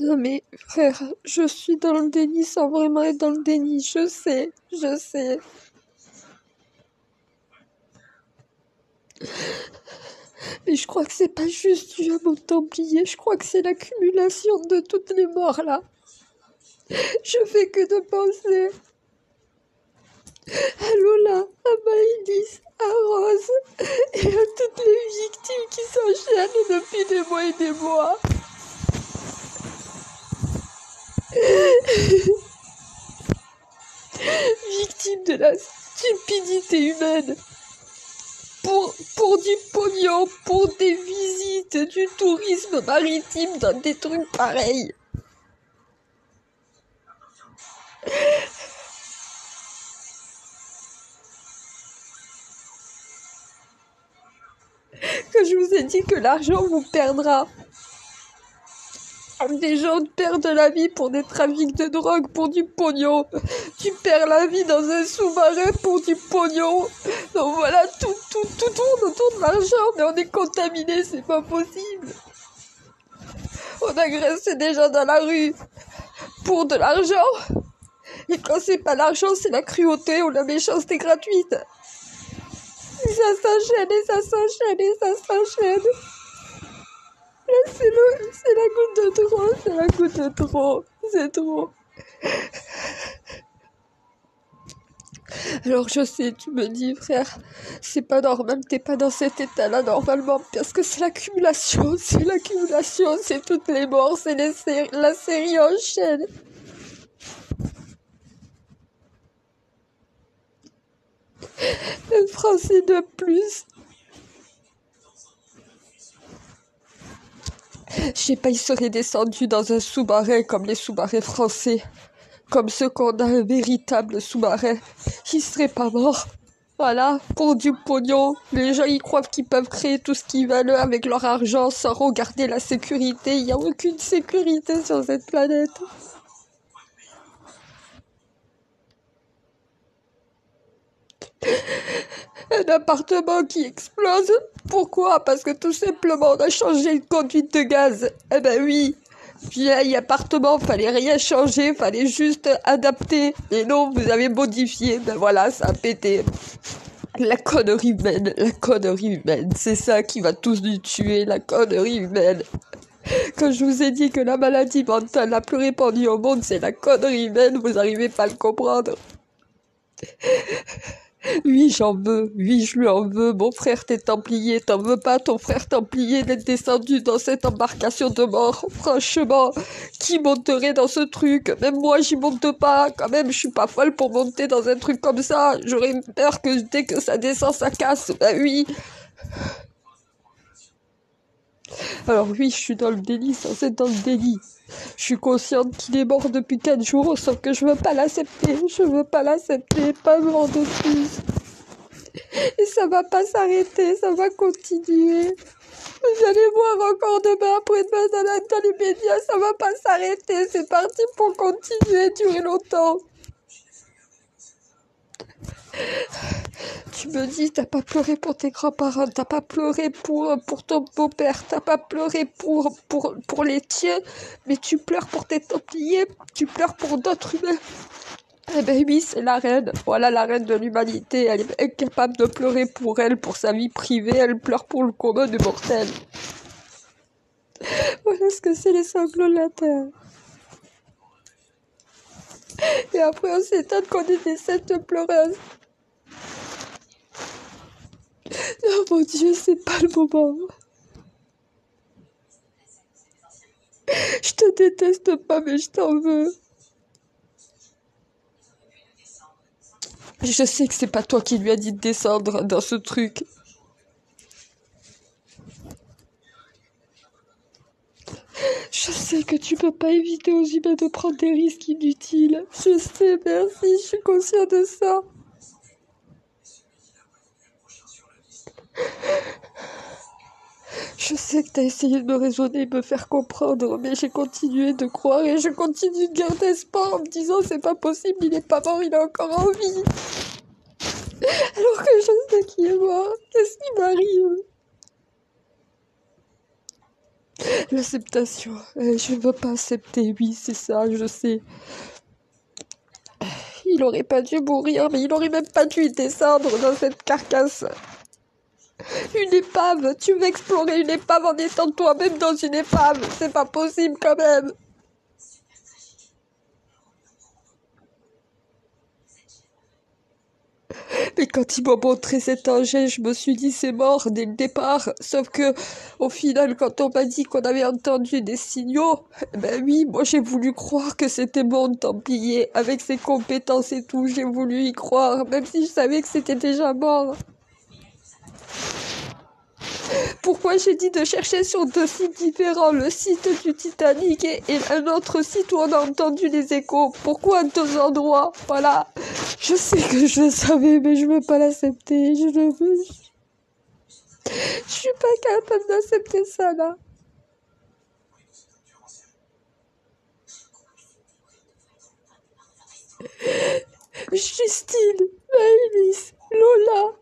Non mais frère, je suis dans le déni sans vraiment être dans le déni, je sais. Mais je crois que c'est pas juste dû à mon Templier, je crois que c'est l'accumulation de toutes les morts là. Je fais que de penser à Lola, à Maïlis, à Rose et à toutes les victimes qui s'enchaînent depuis des mois et des mois. Victimes de la stupidité humaine. Pour du pognon, pour des visites, du tourisme maritime dans des trucs pareils. Que je vous ai dit que l'argent vous perdra. Des gens perdent la vie pour des trafics de drogue, pour du pognon. Tu perds la vie dans un sous-marin pour du pognon. Donc voilà, tout tourne autour de l'argent, mais on est contaminé, c'est pas possible. On agresse des gens dans la rue pour de l'argent. Et quand c'est pas l'argent, c'est la cruauté ou la méchanceté gratuite. Et ça s'enchaîne, et ça s'enchaîne, et ça s'enchaîne. Là, c'est la goutte de trop, c'est la goutte de trop, c'est trop. Alors je sais, tu me dis, frère, c'est pas normal, t'es pas dans cet état-là normalement, parce que c'est l'accumulation, c'est toutes les morts, c'est la série en chaîne. Un Français de plus. Je sais pas, il serait descendu dans un sous-marin comme les sous-marins français. Comme ceux qu'on a un véritable sous-marin. Il serait pas mort. Voilà, pour du pognon. Les gens, ils croient qu'ils peuvent créer tout ce qu'ils veulent avec leur argent sans regarder la sécurité. Il n'y a aucune sécurité sur cette planète. Un appartement qui explose. Pourquoi? Parce que tout simplement on a changé de conduite de gaz. Eh ben oui. Vieil appartement, fallait rien changer, fallait juste adapter. Et non, vous avez modifié. Ben voilà, ça a pété. La connerie humaine. C'est ça qui va tous nous tuer, la connerie humaine. Quand je vous ai dit que la maladie mentale la plus répandue au monde, c'est la connerie humaine, vous n'arrivez pas à le comprendre. Oui, j'en veux. Oui, je lui en veux. Mon frère t'es templier. T'en veux pas, ton frère templier, d'être descendu dans cette embarcation de mort. Franchement, qui monterait dans ce truc? Même moi, j'y monte pas. Quand même, je suis pas folle pour monter dans un truc comme ça. J'aurais peur que dès que ça descend, ça casse. Ben oui. Alors oui, je suis dans le déni sans être dans le déni. Je suis consciente qu'il est mort depuis 4 jours, sauf que je veux pas l'accepter. Pas mort de plus. Et ça va pas s'arrêter, ça va continuer. Vous allez voir encore demain, après-demain, dans les médias, ça va pas s'arrêter. C'est parti pour continuer, durer longtemps. Tu me dis, t'as pas pleuré pour tes grands-parents, t'as pas pleuré pour ton beau-père, t'as pas pleuré pour les tiens, mais tu pleures pour tes templiers, tu pleures pour d'autres humains. Eh ben oui, c'est la reine. Voilà la reine de l'humanité. Elle est incapable de pleurer pour elle, pour sa vie privée. Elle pleure pour le commun des mortels. Voilà ce que c'est les sanglots de la terre. Et après, on s'étonne qu'on est des saintes pleureuses. Oh mon Dieu, c'est pas le moment. Je te déteste pas, mais je t'en veux. Je sais que c'est pas toi qui lui as dit de descendre dans ce truc. Je sais que tu peux pas éviter aux humains de prendre des risques inutiles. Je sais, merci, je suis consciente de ça. Je sais que t'as essayé de me raisonner, de me faire comprendre, mais j'ai continué de croire et je continue de garder espoir en me disant c'est pas possible, il est pas mort, il est encore en vie. Alors que je sais qu'il est mort, qu'est-ce qui m'arrive? L'acceptation. Je veux pas accepter, oui, c'est ça, je sais. Il aurait pas dû mourir, mais il aurait même pas dû descendre dans cette carcasse. Une épave, tu veux explorer une épave en étant toi-même dans une épave, c'est pas possible quand même. Mais quand ils m'ont montré cet engin, je me suis dit c'est mort dès le départ. Sauf que, au final, quand on m'a dit qu'on avait entendu des signaux, ben oui, moi j'ai voulu croire que c'était mon Templier, avec ses compétences et tout, j'ai voulu y croire, même si je savais que c'était déjà mort. Pourquoi j'ai dit de chercher sur 2 sites différents, le site du Titanic et un autre site où on a entendu les échos? Pourquoi 2 endroits? Voilà. Je sais que je le savais, mais je veux pas l'accepter. Je suis pas capable d'accepter ça, là. Justine, Maëlys, Lola.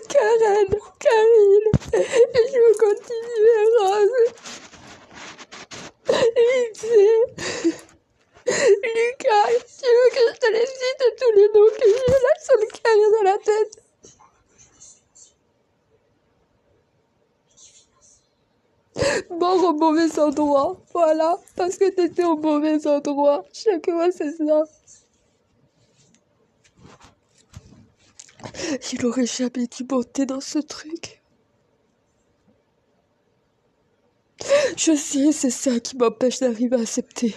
Karen, Karine, et je veux continuer, Rose, Lindsay, Lucas, tu veux que je te les cite tous les noms que j'ai là sur le carré de la tête? Mort au mauvais endroit, voilà, parce que t'étais au mauvais endroit, chaque fois c'est ça. Il aurait jamais dû monter dans ce truc. Je sais, c'est ça qui m'empêche d'arriver à accepter.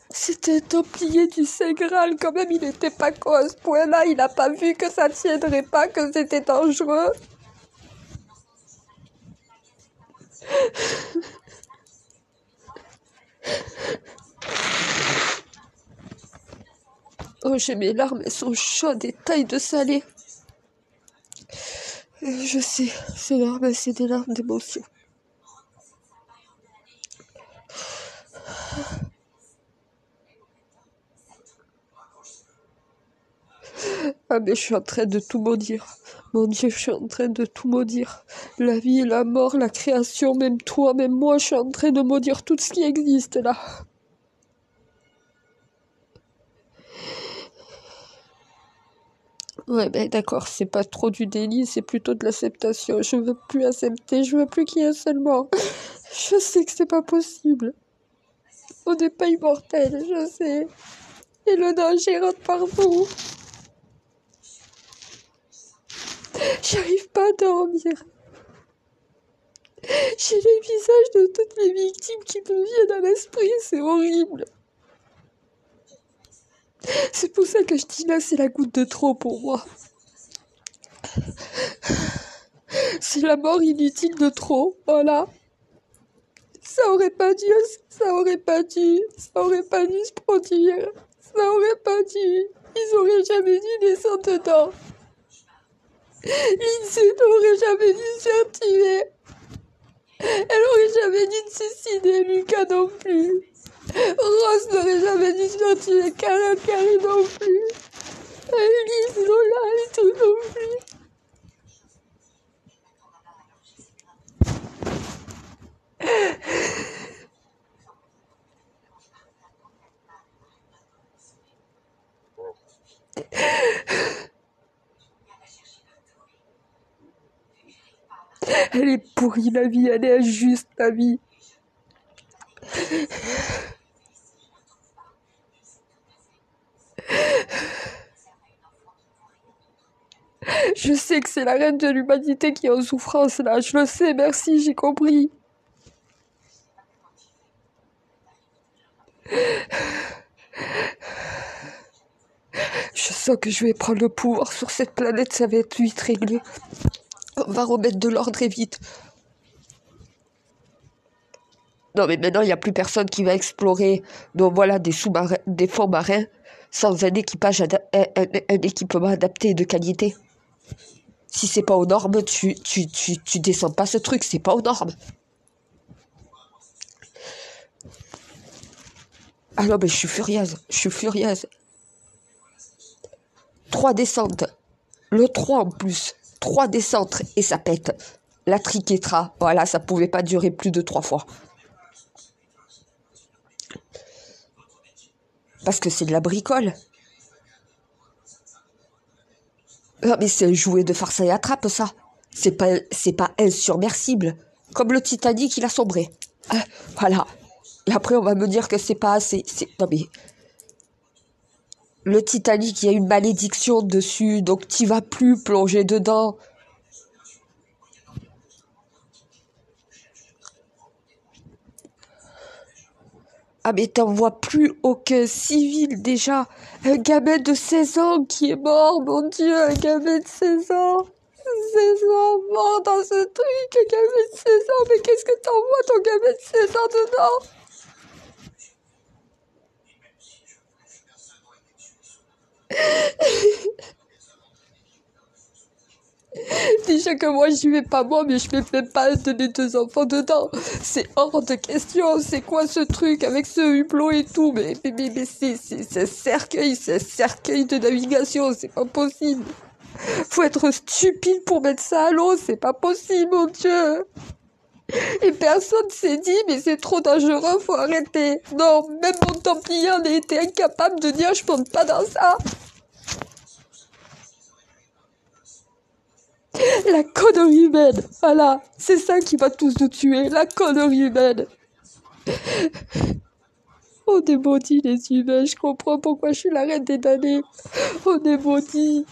C'était un Templier du Saint Graal, quand même, il n'était pas con à ce point-là, il n'a pas vu que ça tiendrait pas, que c'était dangereux. Oh, j'ai mes larmes, elles sont chaudes et tailles de salé. Je sais, ces larmes, c'est des larmes d'émotion. Ah mais je suis en train de tout maudire. Mon Dieu, je suis en train de tout maudire. La vie et la mort, la création, même toi, même moi, je suis en train de maudire tout ce qui existe là. Ouais, ben d'accord, c'est pas trop du déni, c'est plutôt de l'acceptation. Je veux plus accepter, je veux plus qu'il y ait un seul mort. Je sais que c'est pas possible. On n'est pas immortel, je sais. Et le danger rentre partout. J'arrive pas à dormir. J'ai les visages de toutes les victimes qui me viennent à l'esprit, c'est horrible. C'est pour ça que je dis là, c'est la goutte de trop pour moi. C'est la mort inutile de trop, voilà. Ça aurait pas dû se produire. Ça aurait pas dû. Ils auraient jamais dû descendre dedans. Lindsay n'aurait jamais dû se faire tuer. Elle aurait jamais dû se suicider, Lucas non plus. Rose n'aurait jamais dû se faire tuer, Karine non plus. Elise, Lola et tout non plus. Elle est pourrie la vie, elle est injuste la vie. Je sais que c'est la reine de l'humanité qui est en souffrance là, je le sais, merci, j'ai compris. Je sens que je vais prendre le pouvoir sur cette planète, ça va être vite réglé. On va remettre de l'ordre et vite. Non mais maintenant il n'y a plus personne qui va explorer, donc voilà, des sous-marins, des fonds marins sans un équipage, un équipement adapté et de qualité. Si c'est pas aux normes, tu descends pas ce truc, c'est pas aux normes. Ah non mais je suis furieuse. 3 descentes. Le 3 en plus. 3 des centres et ça pète. La triquetra, voilà, ça pouvait pas durer plus de 3 fois. Parce que c'est de la bricole. Non mais c'est un jouet de farce et attrape ça. C'est pas insubmersible. Comme le Titanic, il a sombré. Voilà. Et après on va me dire que c'est pas assez. Non mais... Le Titanic, il y a une malédiction dessus, donc t'y vas plus plonger dedans. Ah mais t'en vois plus aucun civil déjà. Un gamin de 16 ans qui est mort, mon Dieu, un gamin de 16 ans. 16 ans mort dans ce truc, un gamin de 16 ans, mais qu'est-ce que t'envoies ton gamin de 16 ans dedans? Déjà que moi j'y vais pas moi, mais je mets même pas un de mes 2 enfants dedans. C'est hors de question. C'est quoi ce truc avec ce hublot et tout? Mais c'est un cercueil de navigation. C'est pas possible. Faut être stupide pour mettre ça à l'eau. C'est pas possible, mon Dieu. Et personne s'est dit, mais c'est trop dangereux, faut arrêter. Non, même mon Templier en a été incapable de dire, je monte pas dans ça. La connerie humaine, voilà, c'est ça qui va tous nous tuer, la connerie humaine. On est maudits les humains, je comprends pourquoi je suis la reine des damnés. On est maudits.